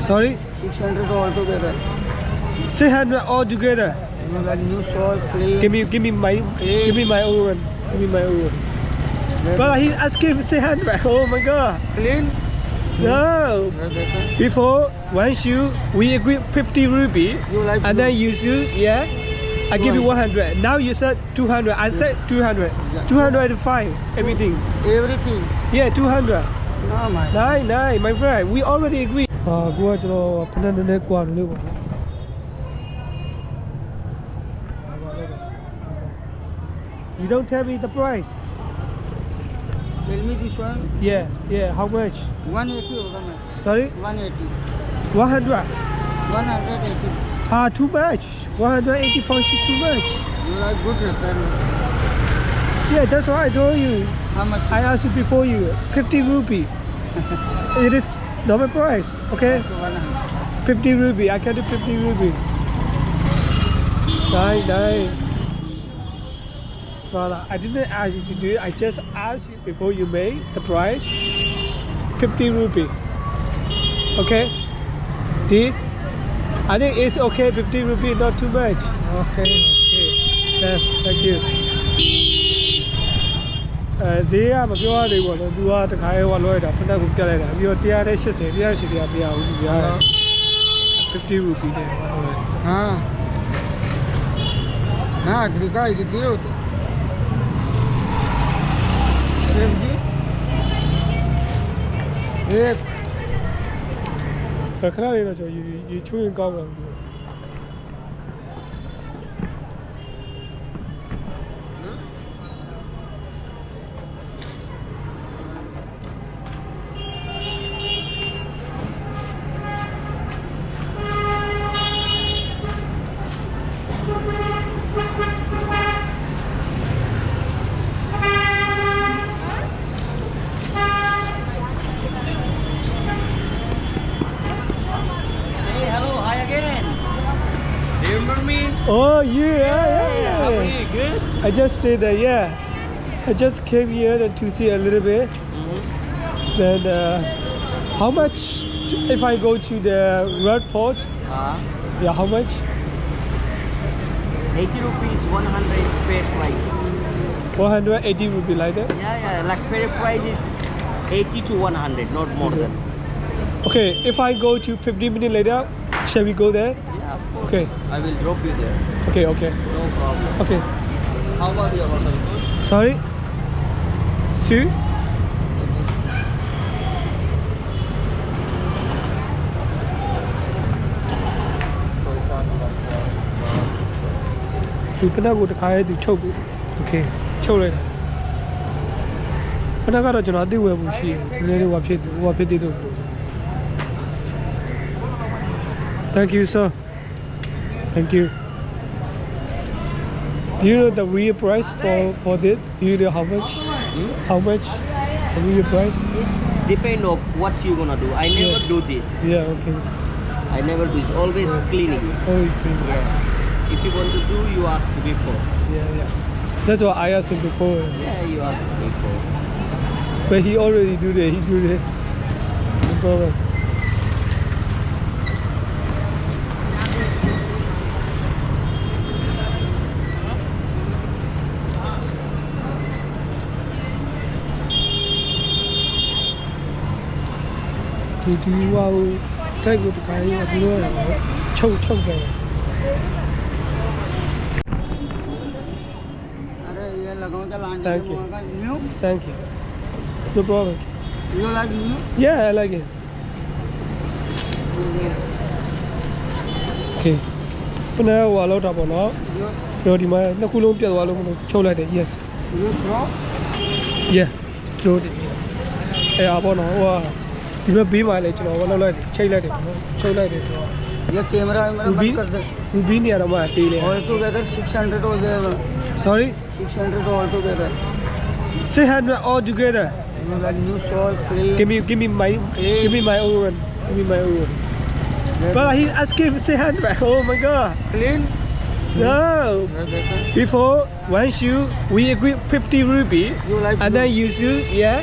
Sorry? 600 altogether. 600 all together. You like new soil, clean. Give me my own one. Give me my own one. Brother, he asking 600. Oh my god. Clean? No. Before, once we agree 50 rupee. You like and blue? then you yeah. I give you 100. Now you said 200. I said 200. 205. Everything. Everything. Yeah, 200. No, my. Nine, my friend. We already agreed. Go to You don't tell me the price. Tell me this one. Yeah. How much? 180 होगा मैं. Sorry? 180. 100. 180. Too much. 180 pounds is too much. You like good repair. Yeah, that's why I told you. How much? I asked you before you. 50 rupee. It is normal price. Okay? 50 rupee. I can do 50 rupee. Nine. Brother, I didn't ask you to do it. I just asked you before you made the price. 50 rupee. Okay? Deal? I think it's okay. 50 rupee, not too much. Okay. Yeah, thank you. ဈေးကမပြောရသေးဘူးပေါ့နော်။ तू ကတခါရောလွှဲတာဖက်ကိုပြတ်လိုက်တာ။ပြီးတော့180 180တရားမရဘူး။ပြား50 rupee နဲ့ဟုတ်တယ် हाँ. हाँ, दिखा कितने होते? एक. ခဏလေးတော့ကျွန်တော်ရေချိုးရင်ကောင်းတယ် Oh yeah. How are you? Good? I just stayed there. Yeah, I just came here to see a little bit. Then how much if I go to the red fort? Yeah, how much? 80 rupees, 100 fair price. 180 rupee like that. Yeah. Like fair price is 80 to 100, not more than. Okay, if I go to 15 minutes later, shall we go there? Yeah, of course. Okay. I will drop you there. Okay. No problem. Okay. How about your hotel? Sorry? Sue? You can go to Kaya to choke. Okay. Choke it. But I got a job. They will see. What they do. Thank you, sir. Thank you. Do you know the real price for this? Do you know how much? How much? The real price? It's depend of what you gonna do. I never do this. Yeah, okay. I never do. It's always cleaning. Oh, clean. Yeah. If you want to do, you ask before. Yeah. That's what I asked him before. Yeah, you ask before. But he already do that. He do that. No problem. Do you want to take with the guy or do you want to choke there? Thank you. Thank you. No problem. You like new? Yeah, I like it. Okay. Now we are load up on now. No, the man. No, kulong piat walo kulong choke like that. Yes. You throw? Yeah. Throw it. Eh, abo no. Wow. ဒီဘက်ဘေးမှာလည်းကျွန်တော်လောက်လိုက်ချိတ်လိုက်တယ်နော်ချုပ်လိုက်တယ်ဆိုတော့ ये camera बंद कर दे ဘူဘီနေရာတော့မှတေးတယ် all together 600 हो जाएगा Sorry 600 all together 600 all together you like new soil clean give me my own one give me my own one but he asking 600 oh my god clean no before once we agree 50 rupee you like and then you yeah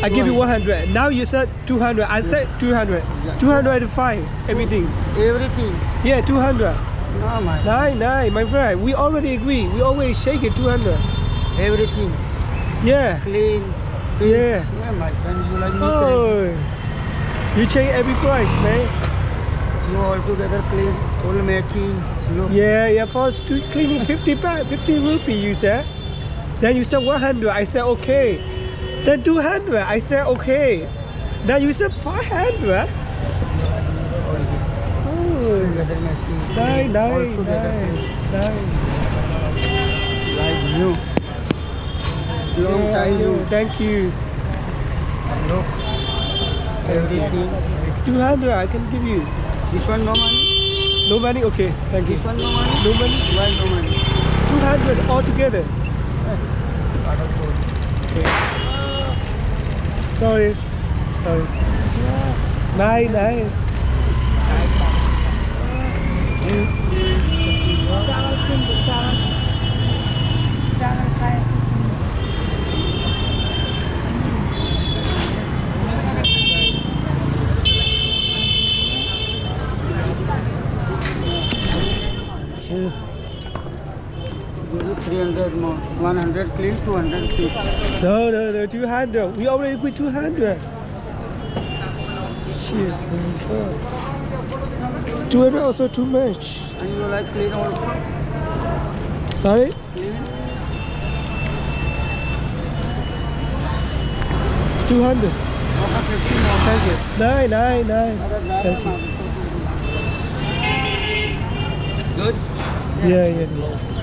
I give you 100. Now you said 200. I said 200. 205. Everything. Everything. Yeah, 200. No, my. Nine, my friend. We already agree. We always shake it 200. Everything. Yeah. Clean. Fix. Yeah. Yeah, my friend. You like me. Oh. You change every price, man. You all together clean. Full making. Look. Yeah. First to cleaning 50 baht, 50 rupee. You said. Then you said 100. I said okay. Then 200. I said okay. Then you said 500. Oh. Together making. Nice. All together clean. Like you. Long Yeah, time you. Thank you. Look. Everything. 200 I can give you. This one no money. No money? Okay, thank you. This one no money. No money? Why no money? 200 altogether. Okay. Sorry. Nine. Sure. 300 more. 100 clean, 200 fix. No, 200. We already put 200. Shit. 200 also too much. And you like clean also? Sorry? Clean? 200. Okay, 50 more. Thank you. Nine. Thank you. Good. Yeah.